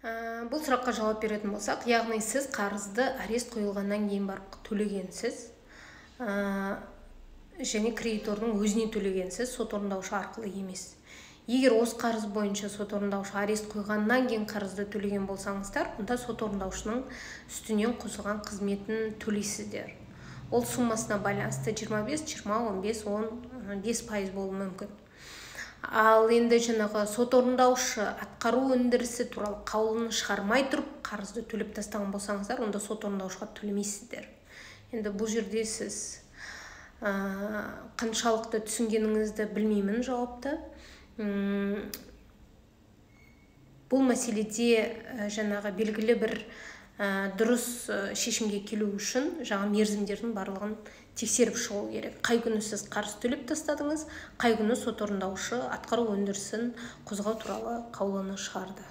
Бұл сұраққа жауап беретін болсақ, яғни сіз қарызды арест қойылғаннан кейін барып төлегенсіз, және кредитордың өзіне төлегенсіз, сот орындаушы арқылы емес. Егер осы қарыз бойынша сот орындаушы арест қойғаннан кейін қарызды төлеген болсаңыздар, онда сот орындаушының үстінен қосылған қызметін төлейсіздер. Ол суммасына байланысты 25, 20, 15, 10, 5% болуы мүмкін. Ал енді жаңағы сот орындаушы атқару өндірісі туралы қаулыны шығармай тұрып қарызды төлеп тастаған болсаңыздар, онда сот орындаушыға төлемейсіздер. Енді бұл жерде сіз қаншалықты түсінгеніңізді білмеймін жауапты. Бұл мәселеде жаңағы белгілі бір дұрыс шешімге келу үшін жаңа мерзімдердің барлығын тексеріп шығу керек. Қай күні сіз қарыз төлеп тастадыңыз, қай күні сот орындаушы атқару өндірісін қозғау туралы қаулыны шығарды.